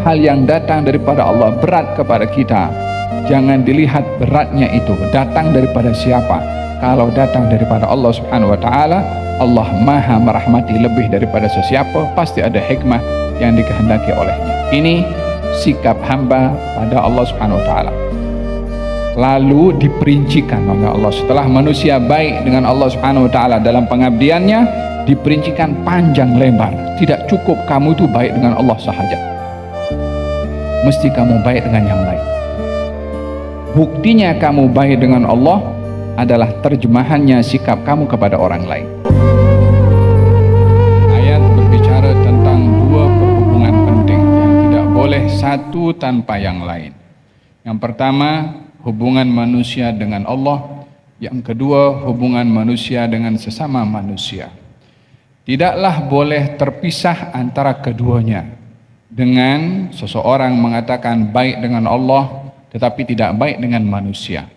hal yang datang daripada Allah berat kepada kita, jangan dilihat beratnya itu datang daripada siapa. Kalau datang daripada Allah Subhanahu wa taala, Allah Maha merahmati lebih daripada sesiapa, pasti ada hikmah yang dikehendaki olehnya. Ini sikap hamba pada Allah Subhanahu wa taala. Lalu diperincikan oleh Allah, setelah manusia baik dengan Allah Subhanahu wa taala dalam pengabdiannya, diperincikan panjang lebar. Tidak cukup kamu itu baik dengan Allah sahaja, mesti kamu baik dengan yang lain. Buktinya kamu baik dengan Allah adalah terjemahannya sikap kamu kepada orang lain. Ayat berbicara tentang dua perhubungan penting yang tidak boleh satu tanpa yang lain. Yang pertama, hubungan manusia dengan Allah. Yang kedua, hubungan manusia dengan sesama manusia. Tidaklah boleh terpisah antara keduanya. Dengan seseorang mengatakan baik dengan Allah tetapi tidak baik dengan manusia,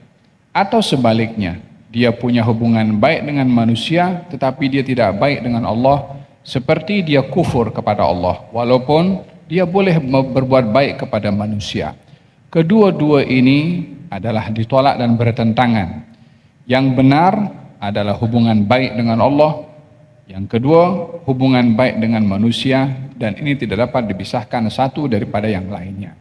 atau sebaliknya, dia punya hubungan baik dengan manusia tetapi dia tidak baik dengan Allah, seperti dia kufur kepada Allah walaupun dia boleh berbuat baik kepada manusia. Kedua-dua ini adalah ditolak dan bertentangan. Yang benar adalah hubungan baik dengan Allah, yang kedua hubungan baik dengan manusia, dan ini tidak dapat dipisahkan satu daripada yang lainnya.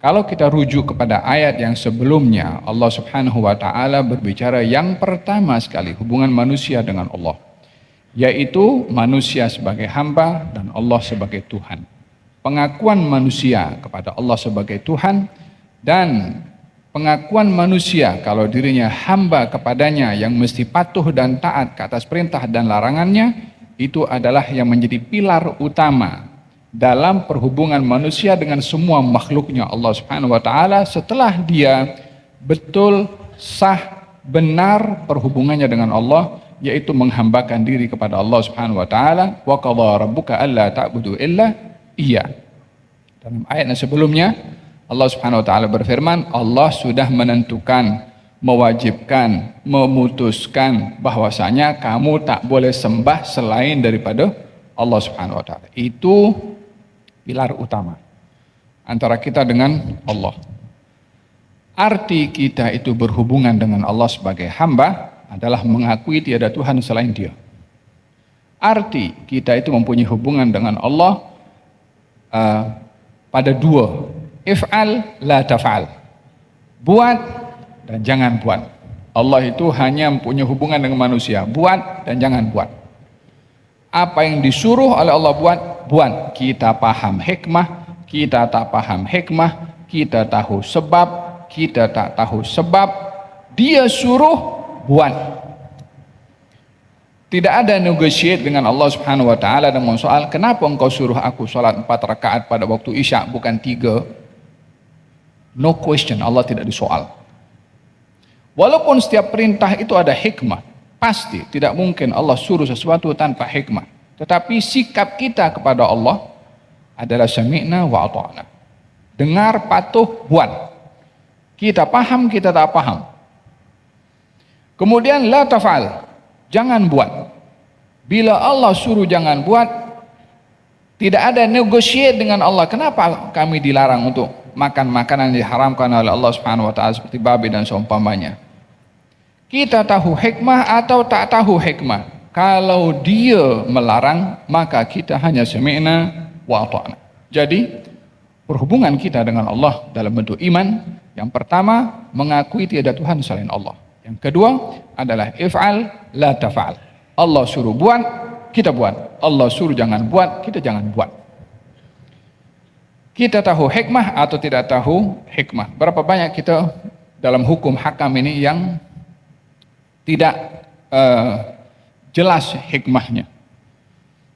Kalau kita rujuk kepada ayat yang sebelumnya, Allah Subhanahu wa taala berbicara yang pertama sekali hubungan manusia dengan Allah, yaitu manusia sebagai hamba dan Allah sebagai Tuhan. Pengakuan manusia kepada Allah sebagai Tuhan dan pengakuan manusia kalau dirinya hamba kepadanya yang mesti patuh dan taat ke atas perintah dan larangannya, itu adalah yang menjadi pilar utama dalam perhubungan manusia dengan semua makhluknya Allah Subhanahu wa taala setelah dia betul sah benar perhubungannya dengan Allah, yaitu menghambakan diri kepada Allah Subhanahu wa taala. Wa qadha rabbuka alla ta'budu illa iya. Dalam ayat yang sebelumnya Allah Subhanahu wa taala berfirman, Allah sudah menentukan, mewajibkan, memutuskan bahwasanya kamu tak boleh sembah selain daripada Allah Subhanahu wa taala. Itu pilar utama antara kita dengan Allah. Arti kita itu berhubungan dengan Allah sebagai hamba adalah mengakui tiada Tuhan selain Dia. Arti kita itu mempunyai hubungan dengan Allah pada dua, if'al la taf'al, buat dan jangan buat. Allah itu hanya mempunyai hubungan dengan manusia, buat dan jangan buat. Apa yang disuruh oleh Allah buat. Kita paham hikmah, kita tak paham hikmah, kita tahu sebab, kita tak tahu sebab, Dia suruh buat. Tidak ada negotiate dengan Allah Subhanahu wa taala dengan soal kenapa engkau suruh aku salat 4 rakaat pada waktu Isya bukan 3. No question, Allah tidak disoal. Walaupun setiap perintah itu ada hikmah, pasti tidak mungkin Allah suruh sesuatu tanpa hikmah. Tetapi sikap kita kepada Allah adalah sami'na wa ata'na. Dengar, patuh, buat. Kita paham, kita tak paham. Kemudian la taf'al, jangan buat. Bila Allah suruh jangan buat, tidak ada negotiate dengan Allah. Kenapa kami dilarang untuk makan makanan yang diharamkan oleh Allah Subhanahu wa taala seperti babi dan seumpamanya? Kita tahu hikmah atau tak tahu hikmah. Kalau Dia melarang, maka kita hanya sami'na wa ata'na. Jadi perhubungan kita dengan Allah dalam bentuk iman, yang pertama mengakui tiada Tuhan selain Allah. Yang kedua adalah if'al la taf'al. Allah suruh buat, kita buat. Allah suruh jangan buat, kita jangan buat. Kita tahu hikmah atau tidak tahu hikmah. Berapa banyak kita dalam hukum hakam ini yang tidak jelas hikmahnya.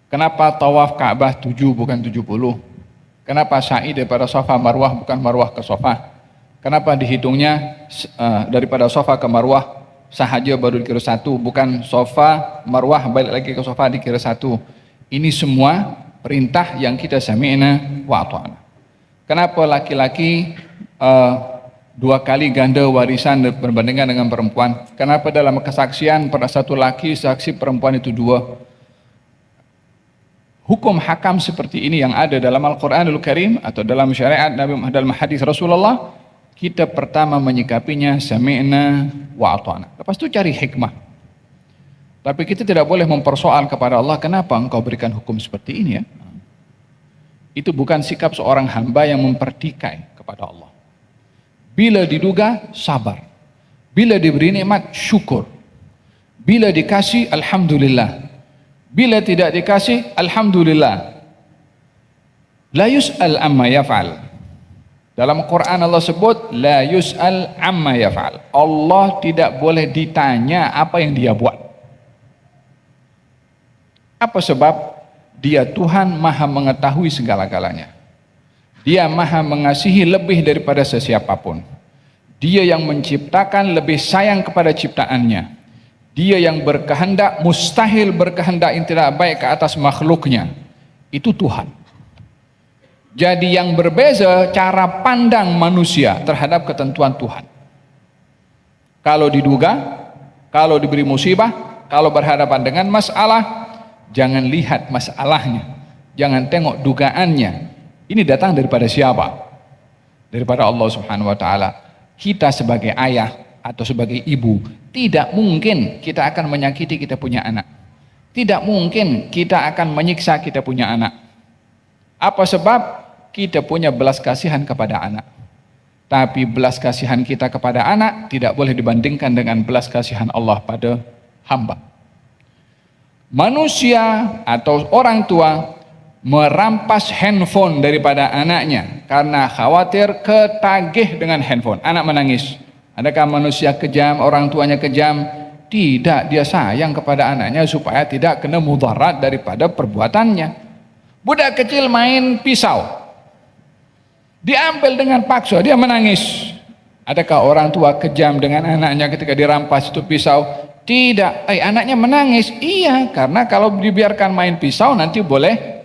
Kenapa tawaf Ka'bah 7 bukan 70? Kenapa sa'i daripada Safa Marwah bukan Marwah ke Safa? Kenapa dihitungnya daripada Safa ke Marwah sahaja baru dikira 1, bukan Safa Marwah balik lagi ke Safa dikira 1? Ini semua perintah yang kita sami'na wa ata'na. Kenapa laki-laki 2 kali ganda warisan berbandingan dengan perempuan? Kenapa dalam kesaksian pada satu laki saksi perempuan itu 2? hukum hakam seperti ini yang ada dalam Al-Quranul Karim atau dalam syariat Nabi, dalam hadis Rasulullah, kita pertama menyikapinya sami'na wa ata'na. Lepas itu cari hikmah. Tapi kita tidak boleh mempersoal kepada Allah, kenapa engkau berikan hukum seperti ini ya? Itu bukan sikap seorang hamba yang mempertikai kepada Allah. Bila diduga, sabar. Bila diberi nikmat, syukur. Bila dikasih, alhamdulillah. Bila tidak dikasih, alhamdulillah. La yus'al amma yaf'al. Dalam Quran Allah sebut, la yus'al amma yaf'al. Allah tidak boleh ditanya apa yang dia buat. Apa sebab? Dia Tuhan maha mengetahui segala-galanya. Dia maha mengasihi lebih daripada sesiapapun. Dia yang menciptakan lebih sayang kepada ciptaannya. Dia yang berkehendak, mustahil berkehendak yang tidak baik ke atas makhluknya. Itu Tuhan. Jadi yang berbeza cara pandang manusia terhadap ketentuan Tuhan. Kalau diduga, kalau diberi musibah, kalau berhadapan dengan masalah, jangan lihat masalahnya, jangan tengok dugaannya. Ini datang daripada siapa? Daripada Allah Subhanahu wa taala. Kita sebagai ayah atau sebagai ibu, tidak mungkin kita akan menyakiti kita punya anak. Tidak mungkin kita akan menyiksa kita punya anak. Apa sebab? Kita punya belas kasihan kepada anak. Tapi belas kasihan kita kepada anak tidak boleh dibandingkan dengan belas kasihan Allah pada hamba. Manusia atau orang tua merampas handphone daripada anaknya karena khawatir ketagih dengan handphone. Anak menangis. Adakah manusia kejam, orang tuanya kejam? Tidak, dia sayang kepada anaknya supaya tidak kena mudarat daripada perbuatannya. Budak kecil main pisau, diambil dengan paksa, dia menangis. Adakah orang tua kejam dengan anaknya ketika dirampas itu pisau? Tidak, anaknya menangis. Iya, karena kalau dibiarkan main pisau nanti boleh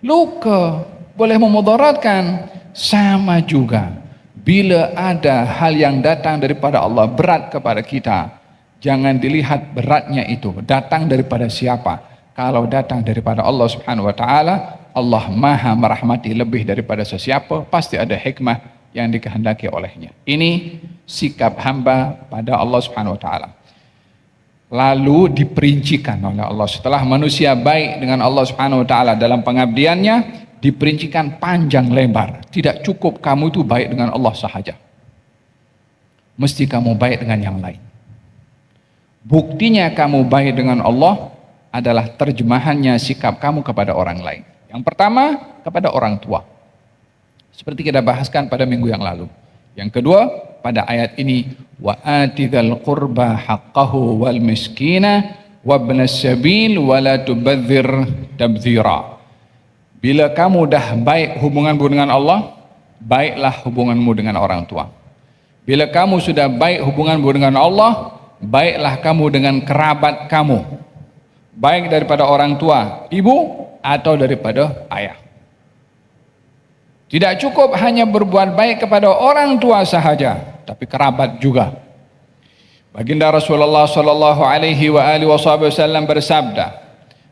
luka, boleh memudaratkan. Sama juga, bila ada hal yang datang daripada Allah berat kepada kita, jangan dilihat beratnya itu datang daripada siapa. Kalau datang daripada Allah Subhanahu wa taala, Allah maha merahmati lebih daripada sesiapa, pasti ada hikmah yang dikehendaki olehnya. Ini sikap hamba pada Allah Subhanahu wa taala. Lalu diperincikan oleh Allah, setelah manusia baik dengan Allah Subhanahu wa taala dalam pengabdiannya, diperincikan panjang lebar. Tidak cukup kamu itu baik dengan Allah sahaja, mesti kamu baik dengan yang lain. Buktinya kamu baik dengan Allah adalah terjemahannya sikap kamu kepada orang lain. Yang pertama, kepada orang tua, seperti kita bahaskan pada minggu yang lalu. Yang kedua, pada ayat ini, wa atidhal qurba haqqahu wal miskina wabnas sabil wa la tubadzir tabdzira. Bila kamu dah baik hubunganmu dengan Allah, baiklah hubunganmu dengan orang tua. Bila kamu sudah baik hubunganmu dengan Allah, baiklah kamu dengan kerabat kamu, baik daripada orang tua, ibu, atau daripada ayah. Tidak cukup hanya berbuat baik kepada orang tua sahaja, tapi kerabat juga. Baginda Rasulullah sallallahu alaihi wasallam bersabda,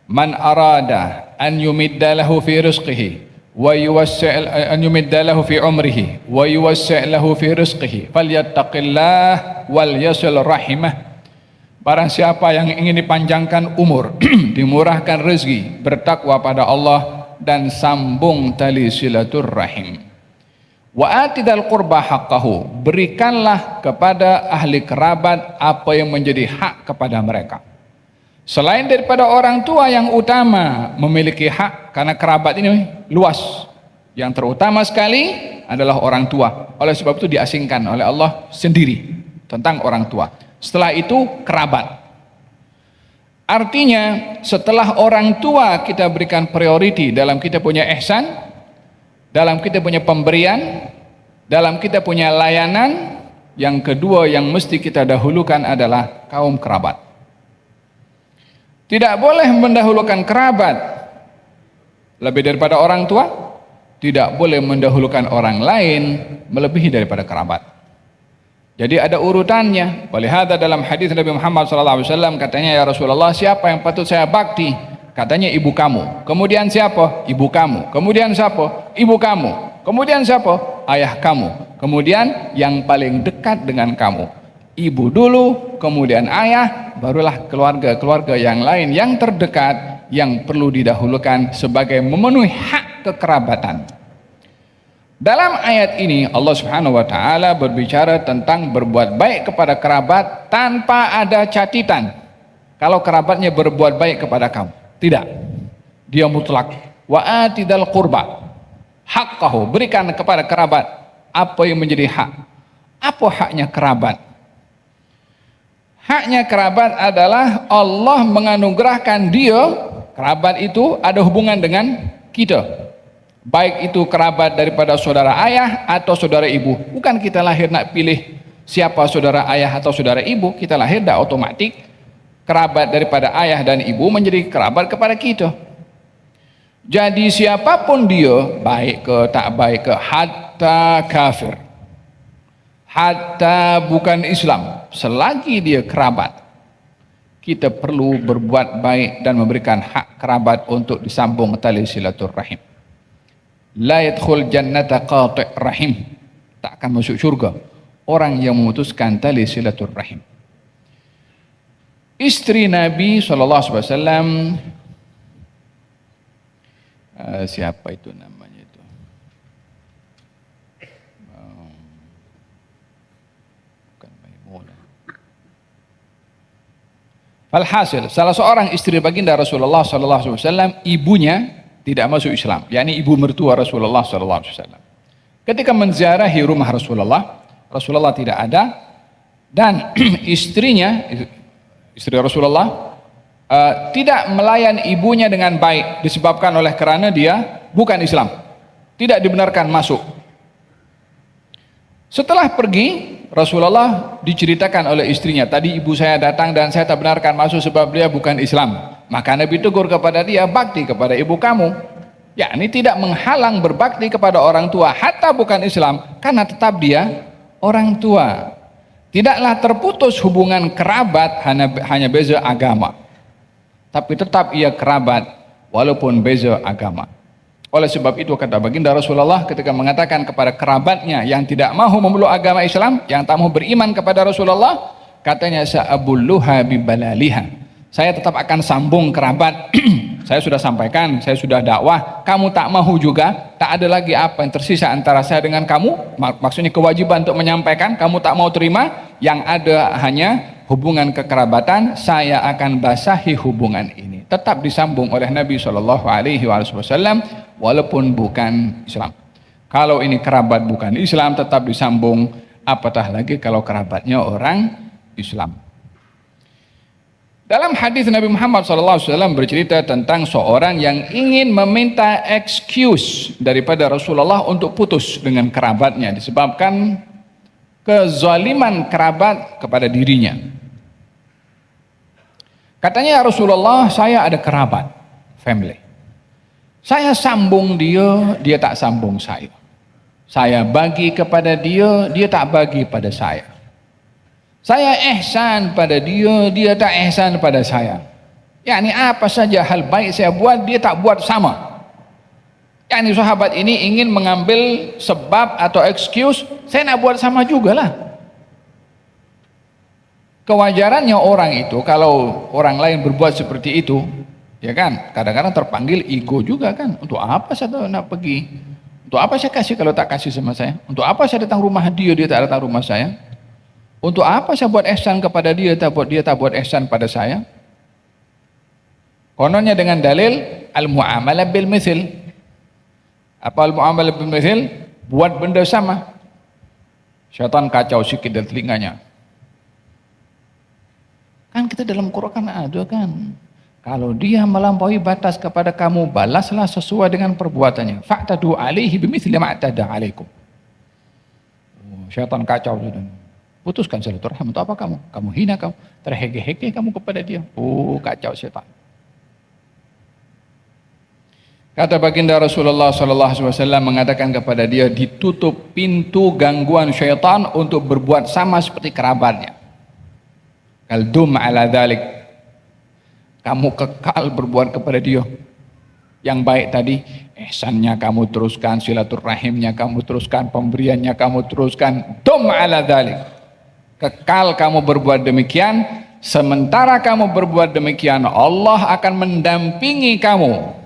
"Man arada an yumidda lahu fi rizqihi wa yuwassi' an yumidda lahu fi umrihi wa yuwassi' lahu fi rizqihi falyattaqillah wal yasil rahimah." Barang siapa yang ingin dipanjangkan umur, dimurahkan rezeki, bertakwa pada Allah dan sambung tali silaturrahim. Wa atidal qurba haqqahu, berikanlah kepada ahli kerabat apa yang menjadi hak kepada mereka. Selain daripada orang tua yang utama memiliki hak, karena kerabat ini luas. Yang terutama sekali adalah orang tua. Oleh sebab itu diasingkan oleh Allah sendiri tentang orang tua. Setelah itu kerabat. Artinya setelah orang tua kita berikan priority dalam kita punya ihsan, dalam kita punya pemberian, dalam kita punya layanan, yang kedua yang mesti kita dahulukan adalah kaum kerabat. Tidak boleh mendahulukan kerabat lebih daripada orang tua, tidak boleh mendahulukan orang lain melebihi daripada kerabat. Jadi ada urutannya. Walihada dalam hadis Nabi Muhammad SAW katanya, ya Rasulullah, siapa yang patut saya bakti? Katanya ibu kamu. Kemudian siapa? Ibu kamu. Kemudian siapa? Ibu kamu. Kemudian siapa? Ayah kamu. Kemudian yang paling dekat dengan kamu. Ibu dulu, kemudian ayah, barulah keluarga-keluarga yang lain yang terdekat yang perlu didahulukan sebagai memenuhi hak kekerabatan. Dalam ayat ini Allah Subhanahu wa taala berbicara tentang berbuat baik kepada kerabat tanpa ada catatan kalau kerabatnya berbuat baik kepada kamu. Tidak. Dia mutlak. Wa atidal qurba haqqahu, berikan kepada kerabat apa yang menjadi hak. Apa haknya kerabat? Haknya kerabat adalah Allah menganugerahkan dia, kerabat itu ada hubungan dengan kita. Baik itu kerabat daripada saudara ayah atau saudara ibu. Bukan kita lahir nak pilih siapa saudara ayah atau saudara ibu. Kita lahir dah otomatik kerabat daripada ayah dan ibu menjadi kerabat kepada kita. Jadi siapapun dia, baik ke tak baik ke, hatta kafir, hatta bukan Islam, selagi dia kerabat, kita perlu berbuat baik dan memberikan hak kerabat untuk disambung tali silaturahim. La yadkhul jannata qati' rahim, tak akan masuk syurga orang yang memutuskan tali silaturahim. Istri Nabi SAW, siapa itu namanya itu? Bukan Maimunah. Alhasil, salah seorang istri baginda Rasulullah SAW, ibunya tidak masuk Islam, yakni ibu mertua Rasulullah SAW. Ketika menziarahi rumah Rasulullah, Rasulullah tidak ada, dan istrinya, istri Rasulullah, tidak melayan ibunya dengan baik disebabkan oleh kerana dia bukan Islam, tidak dibenarkan masuk. Setelah pergi, Rasulullah diceritakan oleh istrinya, tadi ibu saya datang dan saya tak benarkan masuk sebab dia bukan Islam. Maka Nabi tegur kepada dia, bakti kepada ibu kamu. Yakni tidak menghalang berbakti kepada orang tua hatta bukan Islam, karena tetap dia orang tua. Tidaklah terputus hubungan kerabat hanya beza agama, tapi tetap ia kerabat walaupun beza agama. Oleh sebab itu kata baginda Rasulullah ketika mengatakan kepada kerabatnya yang tidak mahu memeluk agama Islam, yang tak mahu beriman kepada Rasulullah, katanya sa'abulluha bibalaliha, saya tetap akan sambung kerabat. Saya sudah sampaikan, saya sudah dakwah, kamu tak mahu juga, tak ada lagi apa yang tersisa antara saya dengan kamu. Maksudnya kewajiban untuk menyampaikan, kamu tak mau terima, yang ada hanya hubungan kekerabatan. Saya akan basahi hubungan ini, tetap disambung oleh Nabi SAW walaupun bukan Islam. Kalau ini kerabat bukan Islam tetap disambung, apatah lagi kalau kerabatnya orang Islam. Dalam hadis Nabi Muhammad SAW bercerita tentang seorang yang ingin meminta excuse daripada Rasulullah untuk putus dengan kerabatnya disebabkan kezaliman kerabat kepada dirinya. Katanya, ya Rasulullah, saya ada kerabat, family. Saya sambung dia, dia tak sambung saya. Saya bagi kepada dia, dia tak bagi pada saya. Saya ihsan pada dia, dia tak ihsan pada saya. Yakni apa saja hal baik saya buat, dia tak buat sama. Yakni sahabat ini ingin mengambil sebab atau excuse, saya nak buat sama jugalah. Kewajarannya orang itu, kalau orang lain berbuat seperti itu, ya kan, kadang-kadang terpanggil ego juga kan. Untuk apa saya nak pergi? Untuk apa saya kasih kalau tak kasih sama saya? Untuk apa saya datang rumah dia, dia tak datang rumah saya? Untuk apa saya buat ihsan kepada dia tak buat ihsan pada saya? Kononnya dengan dalil al-mu'amalah bil mithil. Apa al-mu'amalah bil mithil? Buat benda sama. Syaitan kacau sikit dari telinganya. Kan kita dalam Quran ada kan, kalau dia melampaui batas kepada kamu, balaslah sesuai dengan perbuatannya. Fa'tadu alaihi bimithli ma'tada alaikum. Syaitan kacau sudah. Putuskan silaturahim. Untuk apa kamu? Kamu hina, kamu terhege-hege kamu kepada dia. Kacau syaitan. Kata baginda Rasulullah SAW mengatakan kepada dia, ditutup pintu gangguan syaitan untuk berbuat sama seperti kerabatnya. Kaldum ala dhalik. kamu kekal berbuat kepada dia yang baik tadi, ihsannya kamu teruskan, silaturahimnya kamu teruskan, pemberiannya kamu teruskan, dum ala dzalik, kekal kamu berbuat demikian. Sementara kamu berbuat demikian, Allah akan mendampingi kamu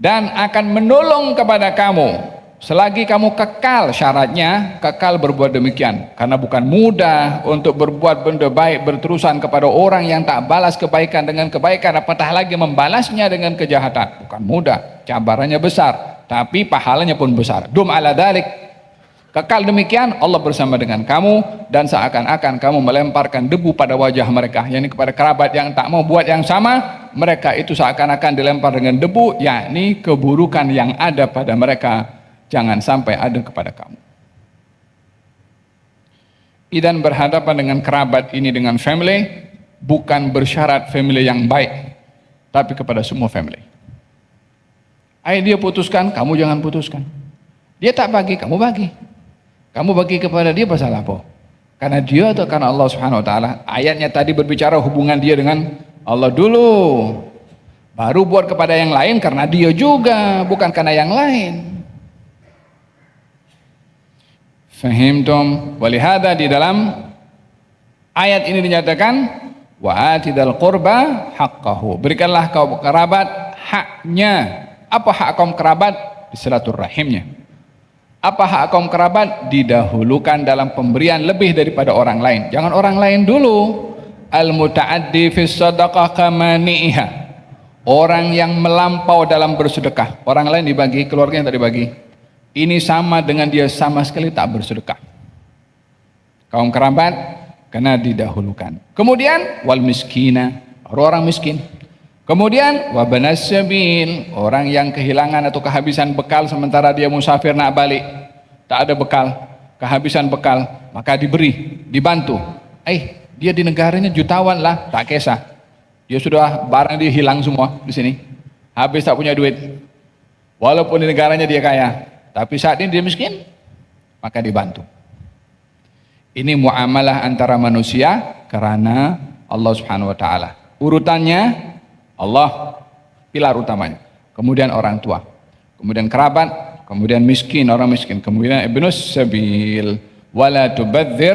dan akan menolong kepada kamu selagi kamu kekal. Syaratnya kekal berbuat demikian, karena bukan mudah untuk berbuat benda baik berterusan kepada orang yang tak balas kebaikan dengan kebaikan, apatah lagi membalasnya dengan kejahatan. Bukan mudah, cabarannya besar, tapi pahalanya pun besar. Dum ala dalik, kekal demikian, Allah bersama dengan kamu, dan seakan-akan kamu melemparkan debu pada wajah mereka, yakni kepada kerabat yang tak mau buat yang sama, mereka itu seakan-akan dilempar dengan debu, yakni keburukan yang ada pada mereka jangan sampai ada kepada kamu. Idan berhadapan dengan kerabat ini dengan family, bukan bersyarat family yang baik, tapi kepada semua family. Ayo dia putuskan, kamu jangan putuskan. Dia tak bagi, kamu bagi. Kamu bagi kepada dia pasal apa? Karena dia atau karena Allah Subhanahu wa taala? Ayatnya tadi berbicara hubungan dia dengan Allah dulu. Baru buat kepada yang lain karena dia juga, bukan karena yang lain. Fahimtum? Walihada di dalam ayat ini dinyatakan wa atidal qurba haqqahu. Berikanlah kaum kerabat haknya. Apa hak kaum kerabat? Silaturahimnya. Apa hak kaum kerabat? Didahulukan dalam pemberian lebih daripada orang lain. Jangan orang lain dulu. Al-muta'addi fis sadaqah kamani'iha. Orang yang melampau dalam bersedekah. Orang lain dibagi, keluarganya tak dibagi. Ini sama dengan dia sama sekali tak bersedekah. Kaum kerabat kena didahulukan. Kemudian wal miskina, orang miskin. Kemudian wabanas sabil, orang yang kehilangan atau kehabisan bekal sementara dia musafir nak balik, tak ada bekal, kehabisan bekal, maka diberi, dibantu. Dia di negaranya jutawan lah, tak kisah. Dia sudah barang dia hilang semua di sini, habis tak punya duit. Walaupun di negaranya dia kaya, tapi saat ini dia miskin, maka dibantu. Ini muamalah antara manusia karena Allah Subhanahu wa taala. Urutannya Allah pilar utamanya, kemudian orang tua, kemudian kerabat, kemudian miskin, orang miskin, kemudian ibnus sabil. Wala tubadzir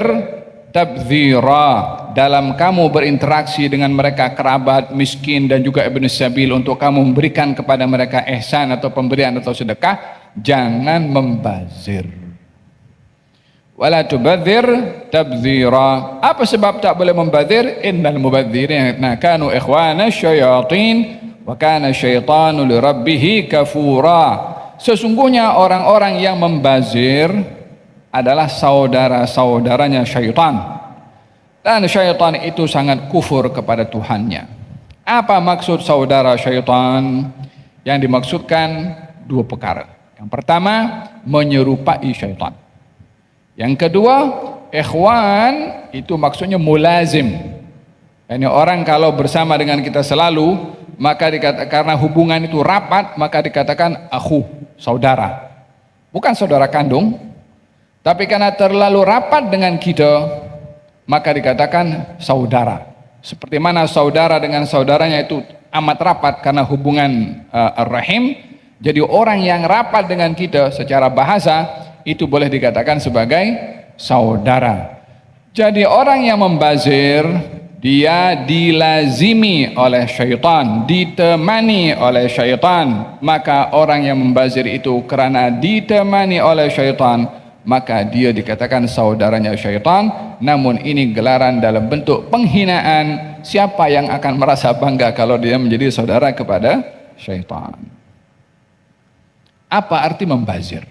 tabdzira. Dalam kamu berinteraksi dengan mereka kerabat, miskin dan juga ibnus sabil, untuk kamu memberikan kepada mereka ihsan atau pemberian atau sedekah, jangan membazir. Wala tubadzir tabdzira. Apa sebab tak boleh membazir? Innal mubadzirina kanu ikhwana syayatin wa kana syaitanu li rabbih kafura. Sesungguhnya orang-orang yang membazir adalah saudara-saudaranya syaitan, dan syaitan itu sangat kufur kepada Tuhannya. Apa maksud saudara syaitan? Yang dimaksudkan dua perkara. Yang pertama, menyerupai syaitan. Yang kedua, ikhwan itu maksudnya mulazim. Yani orang kalau bersama dengan kita selalu, maka dikatakan karena hubungan itu rapat, maka dikatakan akhu, saudara. Bukan saudara kandung, tapi karena terlalu rapat dengan kita, maka dikatakan saudara. Seperti mana saudara dengan saudaranya itu amat rapat karena hubungan rahim. Jadi orang yang rapat dengan kita secara bahasa itu boleh dikatakan sebagai saudara. Jadi orang yang membazir, dia dilazimi oleh syaitan, ditemani oleh syaitan. Maka orang yang membazir itu karena ditemani oleh syaitan, maka dia dikatakan saudaranya syaitan. Namun ini gelaran dalam bentuk penghinaan. Siapa yang akan merasa bangga kalau dia menjadi saudara kepada syaitan? Apa arti membazir?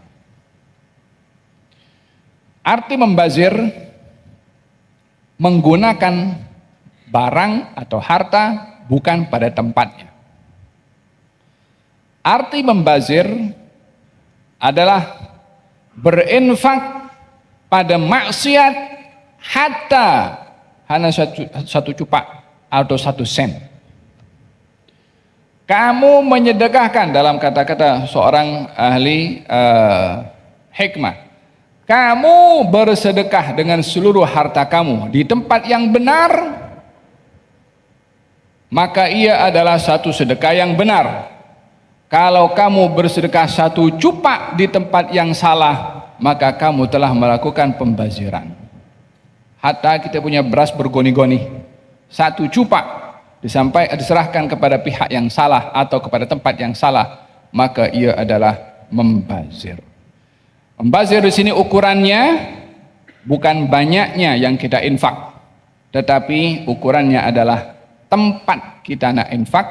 Arti membazir menggunakan barang atau harta bukan pada tempatnya. Arti membazir adalah berinfak pada maksiat hatta hanya satu cupak atau 1 sen. Kamu menyedekahkan, dalam kata-kata seorang ahli hikmah, kamu bersedekah dengan seluruh harta kamu di tempat yang benar, maka ia adalah satu sedekah yang benar. Kalau kamu bersedekah satu cupak di tempat yang salah, maka kamu telah melakukan pembaziran. Hatta kita punya beras bergoni-goni, satu cupak diserahkan kepada pihak yang salah atau kepada tempat yang salah, maka ia adalah membazir. Membazir di sini ukurannya bukan banyaknya yang kita infak, tetapi ukurannya adalah tempat kita nak infak,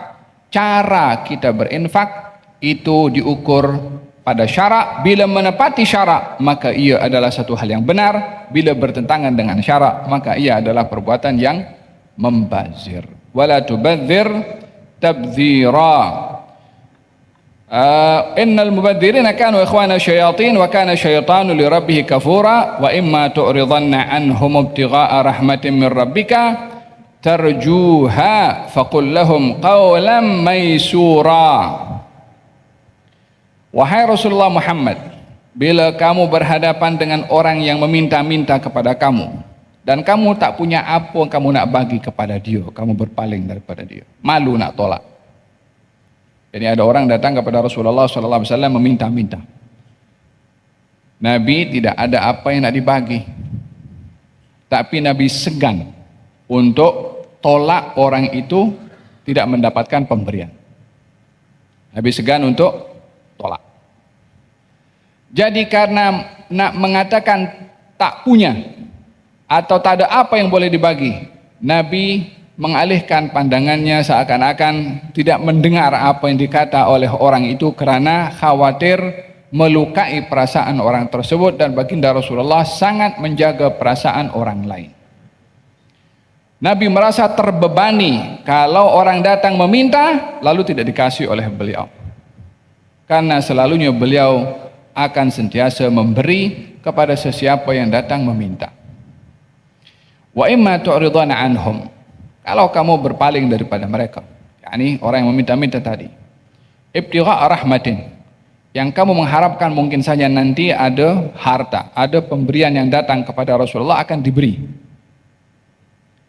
cara kita berinfak itu diukur pada syarak. Bila menepati syarak, maka ia adalah satu hal yang benar. Bila bertentangan dengan syarak, maka ia adalah perbuatan yang membazir. Wala tubadzir tabdzira. Innal mubadzirina kanu ikhwana syayatin wa kana syaitanu li rabbih kafura wa imma tu'ridanna anhum ibtigha'a rahmatin min rabbika tarjuha faqul lahum qawlan maysura. Wahai Rasulullah Muhammad, bila kamu berhadapan dengan orang yang meminta-minta kepada kamu dan kamu tak punya apa yang kamu nak bagi kepada dia, kamu berpaling daripada dia, malu nak tolak. Jadi ada orang datang kepada Rasulullah SAW meminta-minta. Nabi tidak ada apa yang nak dibagi, tapi Nabi segan untuk tolak orang itu tidak mendapatkan pemberian. Nabi segan untuk tolak. Jadi karena nak mengatakan tak punya atau tak ada apa yang boleh dibagi, Nabi mengalihkan pandangannya seakan-akan tidak mendengar apa yang dikata oleh orang itu kerana khawatir melukai perasaan orang tersebut, dan baginda Rasulullah sangat menjaga perasaan orang lain. Nabi merasa terbebani kalau orang datang meminta lalu tidak dikasih oleh beliau, karena selalunya beliau akan sentiasa memberi kepada sesiapa yang datang meminta. Wa imma tu'ridana anhum, kalau kamu berpaling daripada mereka, yakni orang yang meminta-minta tadi, ibtigha' rahmatin, yang kamu mengharapkan mungkin saja nanti ada harta, ada pemberian yang datang kepada Rasulullah akan diberi.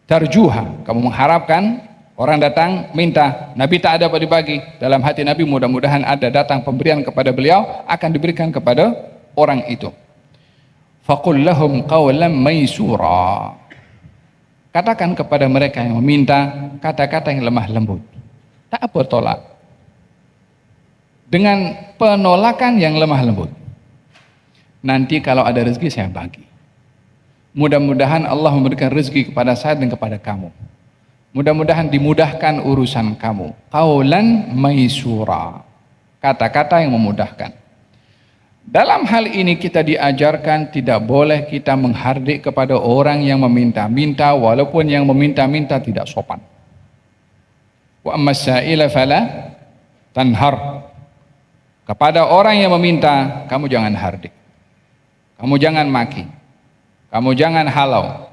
Tarjuha, kamu mengharapkan orang datang minta, Nabi tak ada apa dibagi, dalam hati Nabi mudah-mudahan ada datang pemberian kepada beliau, akan diberikan kepada orang itu. Faqul lahum qawlan maysura, katakan kepada mereka yang meminta kata-kata yang lemah lembut, tak apa tolak, dengan penolakan yang lemah lembut. Nanti kalau ada rezeki saya bagi, mudah-mudahan Allah memberikan rezeki kepada saya dan kepada kamu, mudah-mudahan dimudahkan urusan kamu. Qaulan maisura, kata-kata yang memudahkan. Dalam hal ini kita diajarkan tidak boleh kita menghardik kepada orang yang meminta-minta, walaupun yang meminta-minta tidak sopan. Wa ammas sa'ila fala tanhar, kepada orang yang meminta kamu jangan hardik, kamu jangan maki, kamu jangan halau,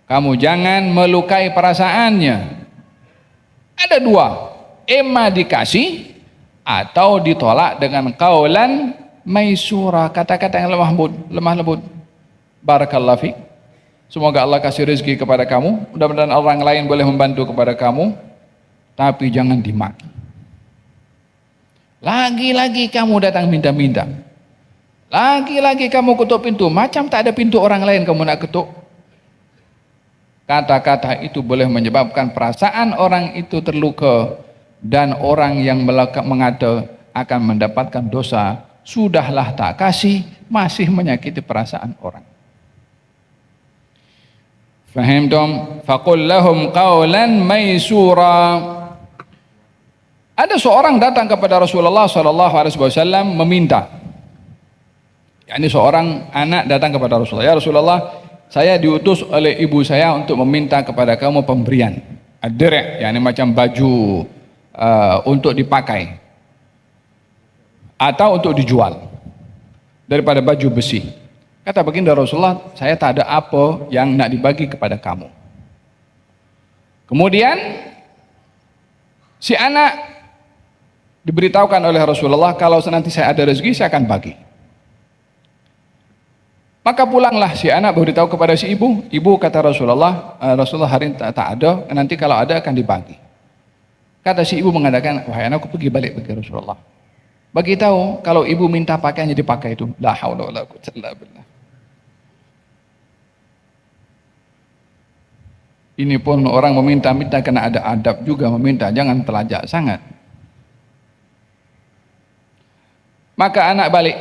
kamu jangan melukai perasaannya. Ada dua, emma dikasih atau ditolak dengan qaulan maisura, kata-kata yang lemah lembut. Barakallahu fiik, semoga Allah kasih rezeki kepada kamu, mudah-mudahan orang lain boleh membantu kepada kamu, tapi jangan dimaki. Lagi-lagi kamu datang minta-minta, lagi-lagi kamu ketuk pintu, macam tak ada pintu orang lain kamu nak ketuk. Kata-kata itu boleh menyebabkan perasaan orang itu terluka, dan orang yang mengata akan mendapatkan dosa. Sudahlah tak kasih, masih menyakiti perasaan orang. Fahimtum? Faqul lahum qawlan maysura. Ada seorang datang kepada Rasulullah SAW meminta. Ini seorang anak datang kepada Rasulullah, ya Rasulullah, saya diutus oleh ibu saya untuk meminta kepada kamu pemberian ad-dir', yakni macam baju untuk dipakai atau untuk dijual daripada baju besi. Kata baginda Rasulullah, saya tak ada apa yang nak dibagi kepada kamu. Kemudian si anak diberitahukan oleh Rasulullah, kalau nanti saya ada rezeki saya akan bagi. Maka pulanglah si anak beritahu kepada si ibu. Ibu kata Rasulullah, Rasulullah hari ini tak ada, nanti kalau ada akan dibagi. Kata si ibu mengatakan, wahai anakku, pergi balik bagi Rasulullah. Bagi tahu kalau ibu minta pakaiannya dipakai itu. La haula wala quwwata illa billah. Ini pun orang meminta-minta karena ada adab juga meminta, jangan telajak sangat. Maka anak balik,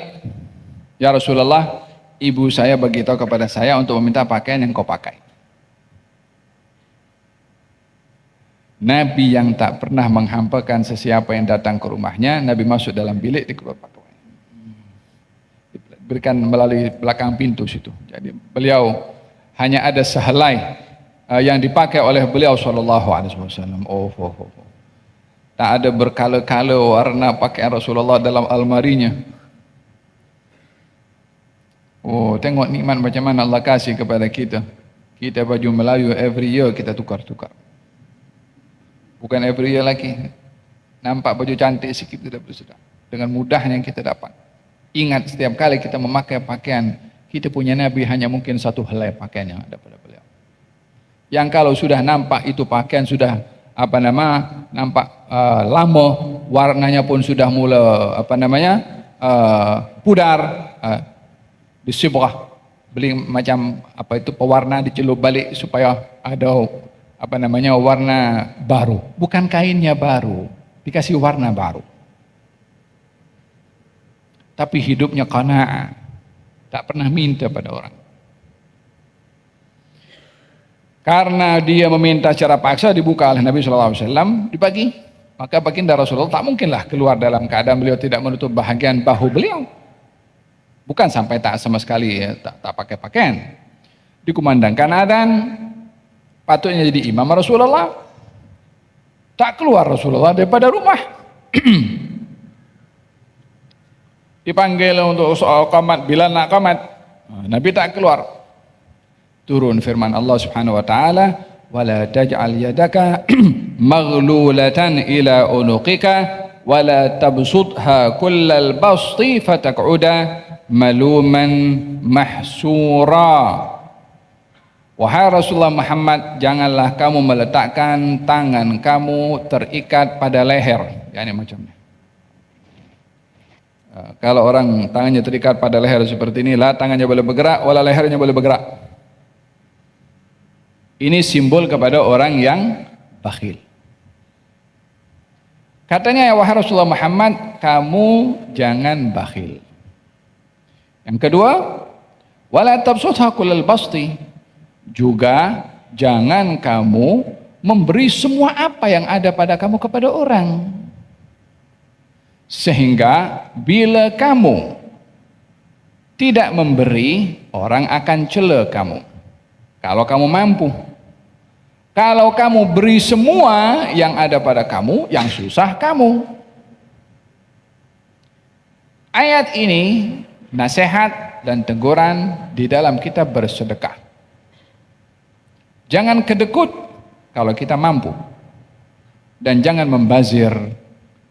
ya Rasulullah, ibu saya beritahu kepada saya untuk meminta pakaian yang kau pakai. Nabi yang tak pernah menghampakan sesiapa yang datang ke rumahnya, Nabi masuk dalam bilik dikeluarkan pakaian. Diberikan melalui belakang pintu situ. Jadi beliau hanya ada sehelai yang dipakai oleh beliau sallallahu alaihi wasallam. Tak ada berkala-kala warna pakaian Rasulullah dalam almarinya. Tengok nikmat macam mana Allah kasih kepada kita. Kita baju Melayu every year kita tukar-tukar. Bukan every year lagi. Nampak baju cantik sikit sudah bersedap. Dengan mudahnya yang kita dapat. Ingat setiap kali kita memakai pakaian, kita punya Nabi hanya mungkin satu helai pakaian yang ada pada beliau. Yang kalau sudah nampak itu pakaian sudah nampak lama, warnanya pun sudah mula pudar, disibrah, beli macam pewarna dicelup balik supaya ada warna baru. Bukan kainnya baru, dikasih warna baru. Tapi hidupnya qanaah, tak pernah minta pada orang. Karena dia meminta secara paksa dibuka oleh Nabi SAW, dibagi. Maka baginda Rasulullah tak mungkinlah keluar dalam keadaan beliau tidak menutup bahagian bahu beliau. Bukan sampai tak sama sekali ya, tak pakai pakaian. Dikumandangkan adzan, patutnya jadi imam Rasulullah. Tak keluar Rasulullah daripada rumah. Dipanggil untuk soal qamat, bila nak qamat, Nabi tak keluar. Turun firman Allah Subhanahu wa taala, wala taj'al yadaka maghlulatan ila unuqika wala tabsutha kullal basti fataq'uda maluman mahsura. Wahai Rasulullah Muhammad, janganlah kamu meletakkan tangan kamu terikat pada leher. Ya, ini macamnya. Kalau orang tangannya terikat pada leher seperti ini, lah tangannya boleh bergerak, wala lehernya boleh bergerak. Ini simbol kepada orang yang bakhil. Katanya, ya wahai Rasulullah Muhammad, kamu jangan bakhil. Yang kedua, wala tabsutha kullal basti, juga jangan kamu memberi semua apa yang ada pada kamu kepada orang. Sehingga bila kamu tidak memberi, orang akan cela kamu. Kalau kamu mampu. Kalau kamu beri semua yang ada pada kamu, yang susah kamu. Ayat ini nasihat dan teguran di dalam kita bersedekah. Jangan kedekut kalau kita mampu. Dan jangan membazir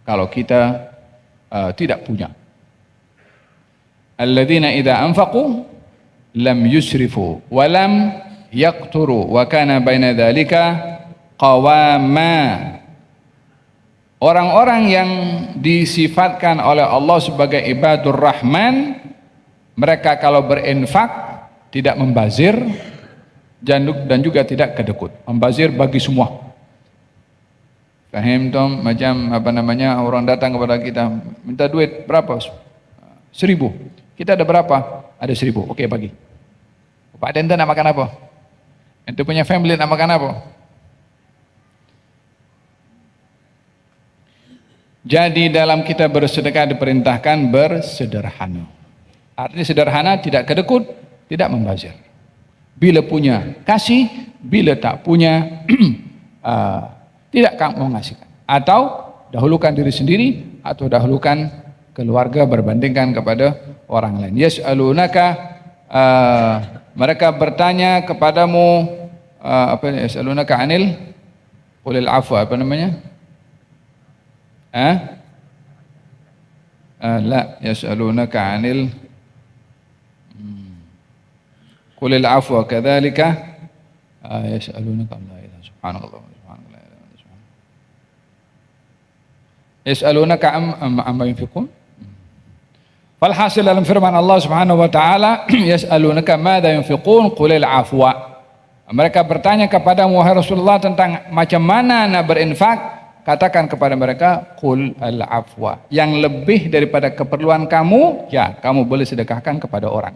kalau kita tidak punya. Alladzina idza anfaqu lam yusrifu wa lam yaqturu wa kana baina dzalika qawama. Orang-orang yang disifatkan oleh Allah sebagai ibadur rahman, mereka kalau berinfak tidak membazir dan juga tidak kedekut. Membazir bagi semua. Fahim tom? Macam orang datang kepada kita minta duit berapa? 1.000. Kita ada berapa? Ada 1.000. Oke, bagi. Pak Denta nak makan apa? Ente punya family nak makan apa? Jadi dalam kita bersedekah diperintahkan bersederhana. Artinya sederhana, tidak kedekut, tidak membazir. Bila punya kasih, bila tak punya tidak kamu mengasihkan. Atau dahulukan diri sendiri atau dahulukan keluarga berbandingkan kepada orang lain. Yas'alunaka, mereka bertanya kepadamu, yas'alunaka anil qulil afwa, la yas'alunaka anil qulil afwa kadzalika yas'alunaka la ilaha subhanallah subhanallah. Yas'alunaka amma yunfiqun. Falhasil dalam firman Allah Subhanahu wa taala, yas'alunaka madza yunfiqun qulil afwa. Mereka bertanya kepada wahai Rasulullah tentang macam mana nak berinfak, katakan kepada mereka qul al afwa. Yang lebih daripada keperluan kamu, ya kamu boleh sedekahkan kepada orang.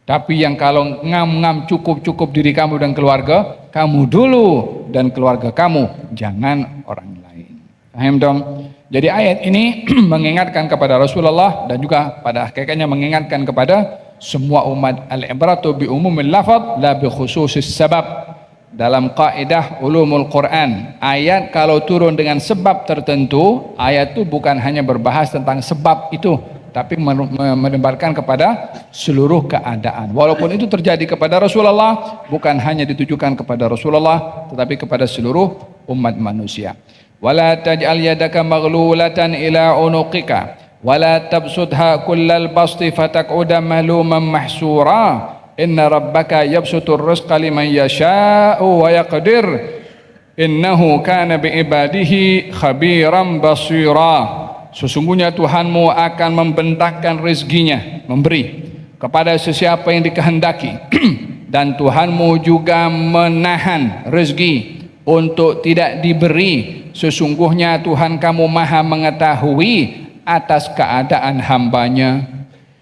Tapi yang kalau ngam-ngam cukup diri kamu dan keluarga, kamu dulu dan keluarga kamu, jangan orang lain. Paham dong? Jadi ayat ini mengingatkan kepada Rasulullah dan juga pada hakikatnya mengingatkan kepada semua umat, al-ibratu bi umumil lafaz la bi khususis sabab. Dalam kaidah ulumul Quran, ayat kalau turun dengan sebab tertentu, ayat itu bukan hanya berbahas tentang sebab itu, tapi menebarkan kepada seluruh keadaan. Walaupun itu terjadi kepada Rasulullah, bukan hanya ditujukan kepada Rasulullah, tetapi kepada seluruh umat manusia. Wala taj'al yadaka maghlulatan ila unuqika wala tabsudha kullal basti fataq'uda maluman mahsura. Inna rabbaka yabsutur rizqa liman yasha'u wa yaqdir. Innahu kana biibadihi khabiran basira. Sesungguhnya Tuhanmu akan membentangkan rezekinya, memberi kepada sesiapa yang dikehendaki. Dan Tuhanmu juga menahan rezeki untuk tidak diberi. Sesungguhnya Tuhan kamu maha mengetahui atas keadaan hambanya.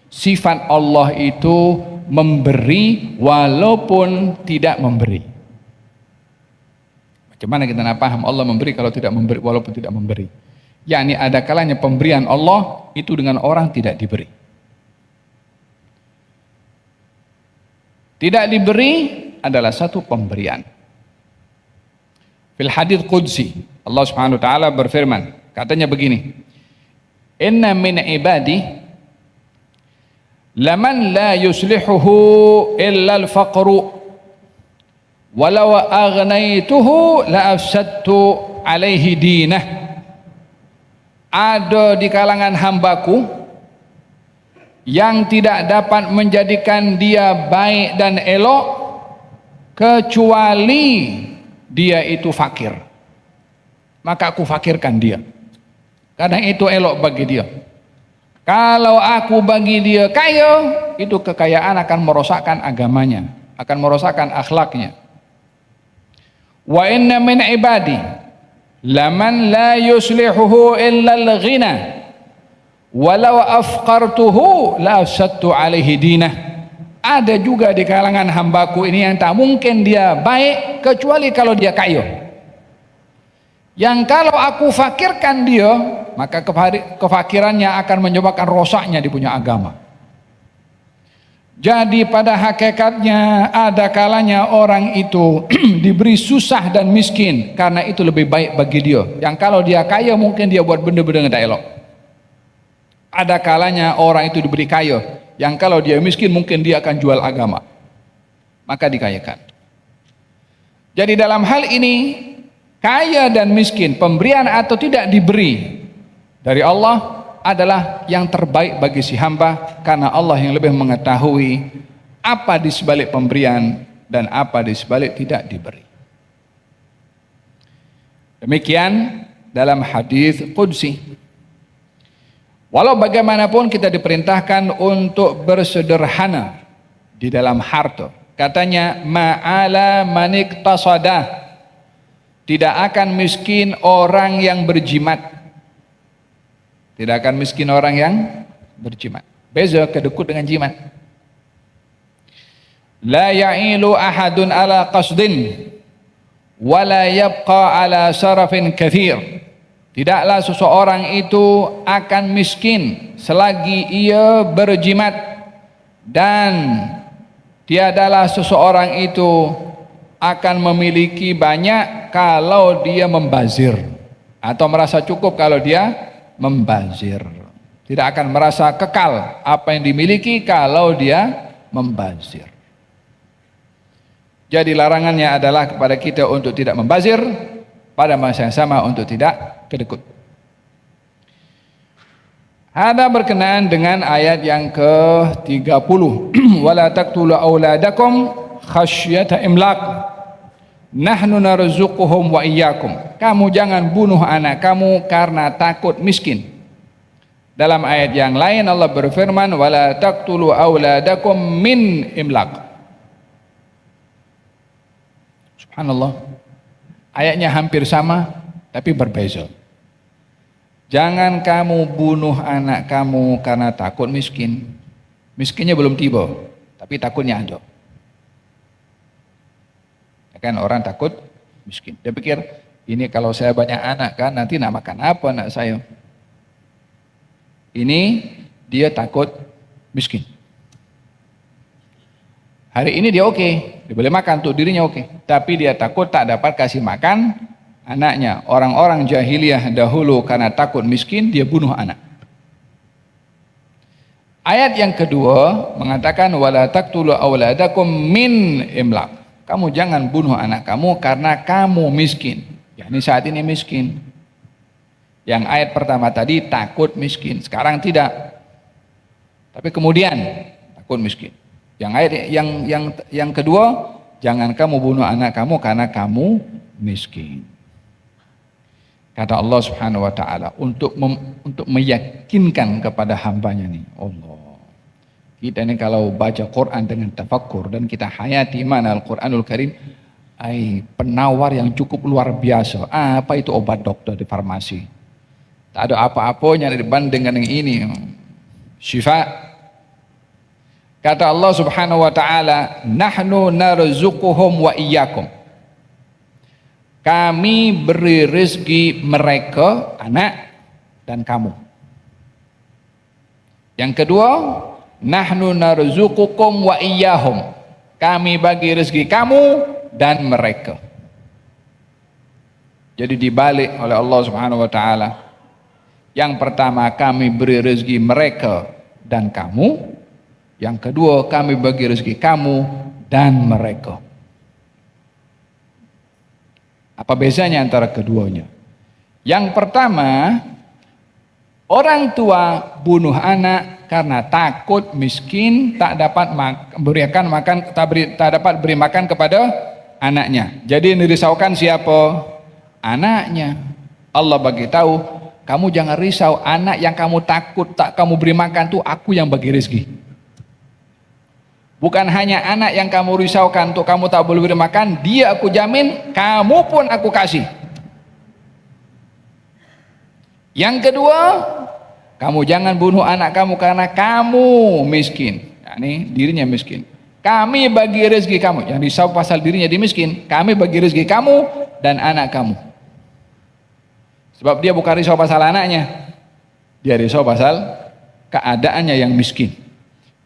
Sifat Allah itu memberi walaupun tidak memberi. Macam mana kita nak paham Allah memberi kalau tidak memberi, walaupun tidak memberi? Yakni ada kalanya pemberian Allah itu dengan orang tidak diberi. Tidak diberi adalah satu pemberian. Fil hadits qudsi Allah Subhanahu wa taala berfirman, katanya begini, inna min ibadi laman la yuslihuhu illa al-faqru walau aghnaytuhu la afsadtu alaihi dinah. Ada di kalangan hambaku yang tidak dapat menjadikan dia baik dan elok kecuali dia itu fakir, maka aku fakirkan dia, karena itu elok bagi dia. Kalau aku bagi dia kaya, itu kekayaan akan merosakkan agamanya, akan merosakkan akhlaknya. Wa inna min ibadi laman la yuslihuhu illa al-ghina walau afqartuhu la afsadtu alaihi dinah. Ada juga di kalangan hambaku ini yang tak mungkin dia baik kecuali kalau dia kaya, yang kalau aku fakirkan dia, maka kefakirannya akan menyebabkan rosaknya di punya agama. Jadi pada hakikatnya ada kalanya orang itu diberi susah dan miskin karena itu lebih baik bagi dia. Yang kalau dia kaya mungkin dia buat benda-benda yang tak elok. Ada kalanya orang itu diberi kaya, yang kalau dia miskin mungkin dia akan jual agama, maka dikayakan. Jadi dalam hal ini kaya dan miskin, pemberian atau tidak diberi dari Allah adalah yang terbaik bagi si hamba, karena Allah yang lebih mengetahui apa di sebalik pemberian dan apa di sebalik tidak diberi. Demikian dalam hadis qudsi. Walau bagaimanapun kita diperintahkan untuk bersederhana di dalam harta. Katanya ma'ala manik tasada, tidak akan miskin orang yang berjimat. Tidak akan miskin orang yang berjimat. Beza kedekut dengan jimat. La ya'ilu ahadun ala qasdin wala yabqa ala sarafin kathir. Tidaklah seseorang itu akan miskin selagi ia berjimat, dan tiadalah seseorang itu akan memiliki banyak kalau dia membazir, atau merasa cukup kalau dia membazir. Tidak akan merasa kekal apa yang dimiliki kalau dia membazir. Jadi larangannya adalah kepada kita untuk tidak membazir, pada masa yang sama untuk tidak kedekut. Ada berkenaan dengan ayat yang ke-30. Wala taqtulu auladakum khasyata imlaq. nahnu narzuquhum wa iyyakum. Kamu jangan bunuh anak kamu karena takut miskin. Dalam ayat yang lain Allah berfirman, wala taqtulu auladakum min imlaq. Subhanallah. Ayatnya hampir sama tapi berbeza. Jangan kamu bunuh anak kamu karena takut miskin. Miskinnya belum tiba, tapi takutnya ada. Kan orang takut miskin. Dia pikir, ini kalau saya banyak anak kan nanti nak makan apa anak saya. Ini dia takut miskin. Hari ini dia oke, dia boleh makan untuk dirinya oke. Tapi dia takut tak dapat kasih makan anaknya. Orang-orang jahiliyah dahulu karena takut miskin dia bunuh anak. Ayat yang kedua mengatakan wala taqtulu auladakum min imlaq. Kamu jangan bunuh anak kamu karena kamu miskin. Ya, ini saat ini miskin. Yang ayat pertama tadi takut miskin, sekarang tidak. Tapi kemudian takut miskin. Yang ayat yang kedua, jangan kamu bunuh anak kamu karena kamu miskin. Kata Allah Subhanahu wa taala untuk meyakinkan kepada hambanya nih, Allah. Kita ini kalau baca Quran dengan tafakkur dan kita hayati mana Al-Quranul Karim, penawar yang cukup luar biasa. Apa itu obat dokter di farmasi? Tak ada apa-apanya dibanding dengan yang ini. Syifa. Kata Allah Subhanahu wa taala, nahnu narzuquhum wa iyyakum. Kami beri rezeki mereka, anak dan kamu. Yang kedua, nahnu narzuqukum wa iyyahum. Kami bagi rezeki kamu dan mereka. Jadi dibalik oleh Allah Subhanahu wa taala. Yang pertama kami beri rezeki mereka dan kamu. Yang kedua kami bagi rezeki kamu dan mereka. Apa bezanya antara keduanya? Yang pertama, orang tua bunuh anak karena takut miskin, tak dapat tak dapat beri makan kepada anaknya. Jadi yang dirisaukan siapa? Anaknya. Allah bagi tahu, kamu jangan risau, anak yang kamu takut tak kamu beri makan tuh aku yang bagi rezeki. Bukan hanya anak yang kamu risaukan untuk kamu tak boleh beri makan, dia aku jamin, kamu pun aku kasih. Yang kedua, kamu jangan bunuh anak kamu karena kamu miskin. Nah, ini dirinya miskin. Kami bagi rezeki kamu. Yang risau pasal dirinya dia miskin. Kami bagi rezeki kamu dan anak kamu. Sebab dia bukan risau pasal anaknya. Dia risau pasal keadaannya yang miskin.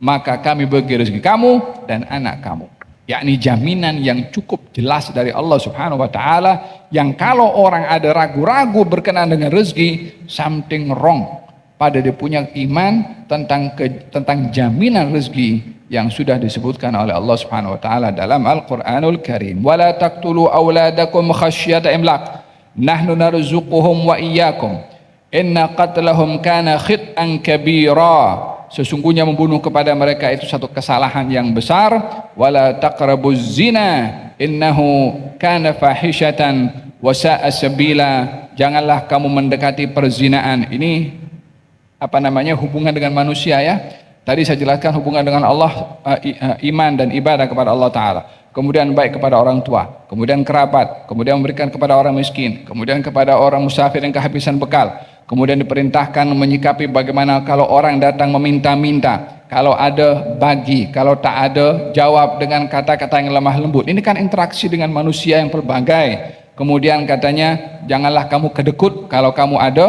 Maka kami bagi rezeki kamu dan anak kamu. Yakni jaminan yang cukup jelas dari Allah Subhanahu wa taala, yang kalau orang ada ragu-ragu berkenaan dengan rezeki, something wrong pada dia punya iman tentang jaminan rezeki yang sudah disebutkan oleh Allah Subhanahu wa taala dalam Al-Qur'anul Karim. Wala taqtulu auladakum khasyata imlaq. Nahnu narzuquhum wa iyyakum. Inna qatlahum kana khit'an kabira. Sesungguhnya membunuh kepada mereka itu satu kesalahan yang besar. Wala taqrabuz zina innahu kana fahishatan wa sa'a sabila. Janganlah kamu mendekati perzinaan. Ini hubungan dengan manusia ya. Tadi saya jelaskan hubungan dengan Allah, iman dan ibadah kepada Allah Ta'ala. Kemudian baik kepada orang tua, kemudian kerabat, kemudian memberikan kepada orang miskin, kemudian kepada orang musafir yang kehabisan bekal. Kemudian diperintahkan menyikapi bagaimana kalau orang datang meminta-minta, kalau ada bagi, kalau tak ada jawab dengan kata-kata yang lemah lembut. Ini kan interaksi dengan manusia yang pelbagai. Kemudian katanya janganlah kamu kedekut kalau kamu ada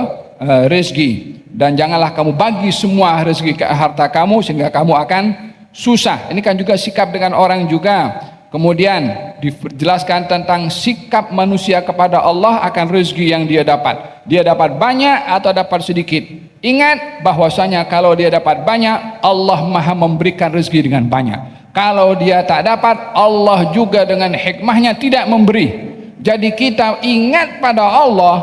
rezeki, dan janganlah kamu bagi semua rezeki ke harta kamu sehingga kamu akan susah. Ini kan juga sikap dengan orang juga. Kemudian dijelaskan tentang sikap manusia kepada Allah akan rezeki yang dia dapat. Dia dapat banyak atau dapat sedikit. Ingat bahwasanya kalau dia dapat banyak, Allah Maha memberikan rezeki dengan banyak. Kalau dia tak dapat, Allah juga dengan hikmahnya tidak memberi. Jadi kita ingat pada Allah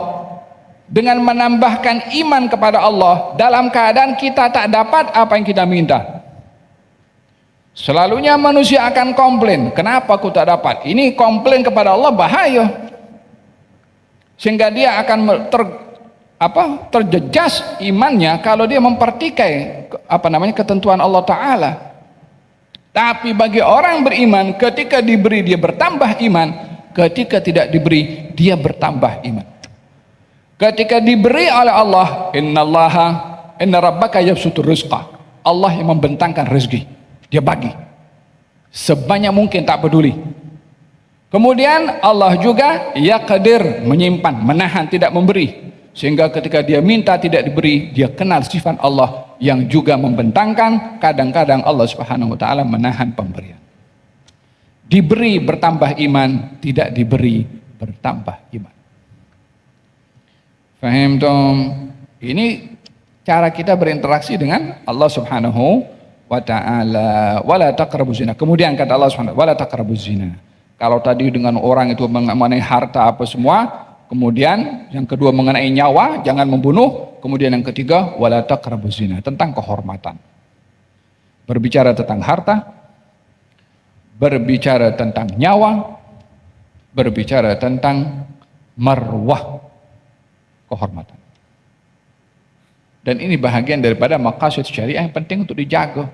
dengan menambahkan iman kepada Allah dalam keadaan kita tak dapat apa yang kita minta. Selalunya manusia akan komplain, kenapa aku tak dapat? Ini komplain kepada Allah bahaya, sehingga dia akan terjejas imannya kalau dia mempertikai ketentuan Allah Ta'ala. Tapi bagi orang beriman, ketika diberi dia bertambah iman, ketika tidak diberi dia bertambah iman. Ketika diberi oleh Allah, inna rabbaka yabsutur rizqa, Allah yang membentangkan rezeki, dia bagi sebanyak mungkin, tak peduli. Kemudian Allah juga yaqdir, menyimpan, menahan, tidak memberi, sehingga ketika dia minta tidak diberi, dia kenal sifat Allah yang juga membentangkan. Kadang-kadang Allah Subhanahu wa taala menahan pemberian. Diberi bertambah iman, tidak diberi bertambah iman. Faham dong? Ini cara kita berinteraksi dengan Allah Subhanahu wa taala. Wala taqrabuz zina. Kemudian kata Allah Subhanahu wala taqrabuz zina. Kalau tadi dengan orang itu mengenai harta apa semua, kemudian yang kedua mengenai nyawa, jangan membunuh. Kemudian yang ketiga, wala taqrabuz zina, tentang kehormatan. Berbicara tentang harta, berbicara tentang nyawa, berbicara tentang marwah, kehormatan. Dan ini bahagian daripada maqasid syariah yang penting untuk dijaga.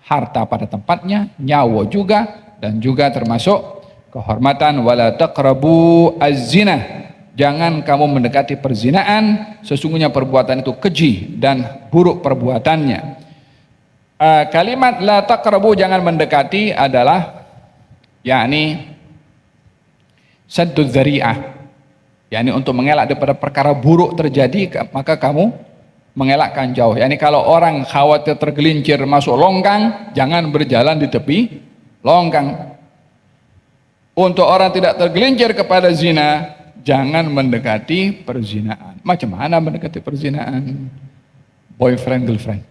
Harta pada tempatnya, nyawa juga, dan juga termasuk kehormatan. Wala taqrabu az-zina, jangan kamu mendekati perzinaan, sesungguhnya perbuatan itu keji dan buruk perbuatannya. Kalimat la taqrabu, jangan mendekati, adalah yakni sadduz dzari'ah, yakni untuk mengelak daripada perkara buruk terjadi, maka kamu mengelakkan jauh. Yakni kalau orang khawatir tergelincir masuk longgang, jangan berjalan di tepi longgang. Untuk orang tidak tergelincir kepada zina, jangan mendekati perzinaan. Macam mana mendekati perzinaan? Boyfriend, girlfriend.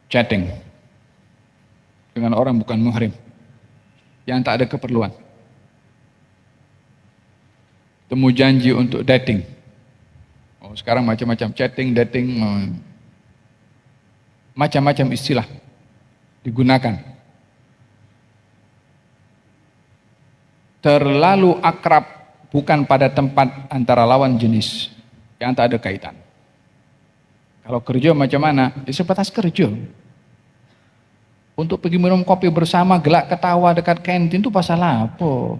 Chatting dengan orang bukan muhrim, yang tak ada keperluan. Temu janji untuk dating. Oh, sekarang macam-macam chatting, dating, macam-macam istilah digunakan. Terlalu akrab bukan pada tempat antara lawan jenis yang tak ada kaitan. Kalau kerja macam mana? Ya sebatas kerja. Untuk pergi minum kopi bersama, gelak ketawa dekat kantin itu pasal apa?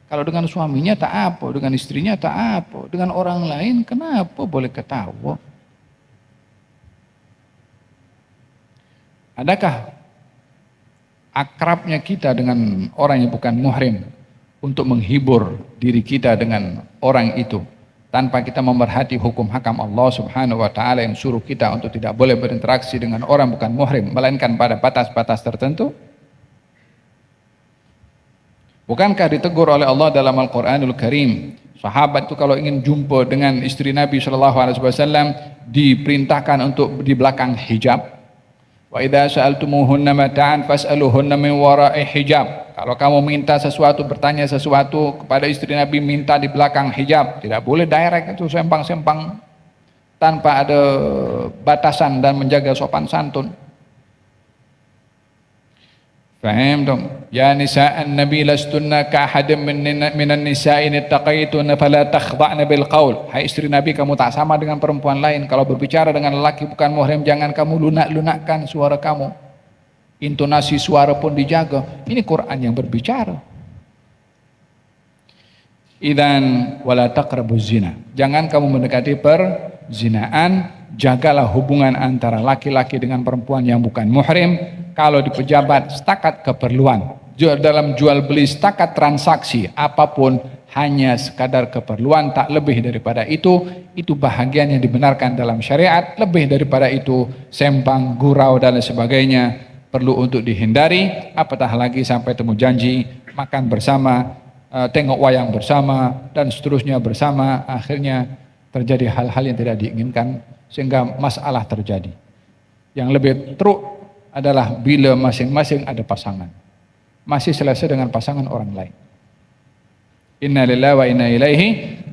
Kalau dengan suaminya tak apa, dengan istrinya tak apa, dengan orang lain kenapa boleh ketawa? Adakah akrabnya kita dengan orang yang bukan muhrim untuk menghibur diri kita dengan orang itu, tanpa kita memerhati hukum hakam Allah Subhanahu wa taala yang suruh kita untuk tidak boleh berinteraksi dengan orang bukan muhrim melainkan pada batas-batas tertentu? Bukankah ditegur oleh Allah dalam Al-Quranul Karim, sahabat itu kalau ingin jumpa dengan istri Nabi SAW diperintahkan untuk di belakang hijab. Wa idza sa'altumuhunna mata'an fas'aluhunna min wara'i hijab. Kalau kamu minta sesuatu, bertanya sesuatu kepada istri Nabi, minta di belakang hijab. Tidak boleh direct, itu sempang-sempang tanpa ada batasan dan menjaga sopan santun. Faham dong? Ya nisa'an nabi lastunna ka'ahadin minan nisa'in ittaqaituna fala takhda'na bil qaul. Hai istri Nabi, kamu tak sama dengan perempuan lain. Kalau berbicara dengan lelaki bukan muhrim, jangan kamu lunak-lunakkan suara kamu. Intonasi suara pun dijaga. Ini Quran yang berbicara. Idzan wala taqrabuz zina. Jangan kamu mendekati perzinaan. Jagalah hubungan antara laki-laki dengan perempuan yang bukan muhrim. Kalau di pejabat setakat keperluan, dalam jual beli setakat transaksi, apapun hanya sekadar keperluan, tak lebih daripada itu bahagian yang dibenarkan dalam syariat. Lebih daripada itu sempang, gurau dan sebagainya perlu untuk dihindari, apatah lagi sampai temu janji, makan bersama, tengok wayang bersama dan seterusnya bersama, akhirnya terjadi hal-hal yang tidak diinginkan sehingga masalah terjadi. Yang lebih teruk adalah bila masing-masing ada pasangan, masih selesai dengan pasangan orang lain. Inna lillahi wa inna ilaihi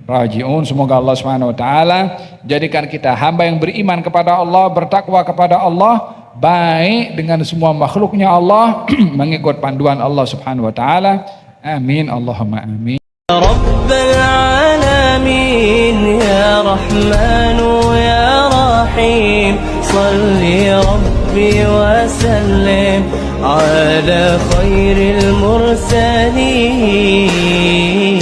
raji'un. Semoga Allah Subhanahu wa taala jadikan kita hamba yang beriman kepada Allah, bertakwa kepada Allah, baik dengan semua makhluknya Allah, mengikut panduan Allah Subhanahu wa taala. Amin, Allahumma amin. Rabbal alamin ya Rahman ya Rahim, salli Rabbi wa sallim ala khairil mursalin.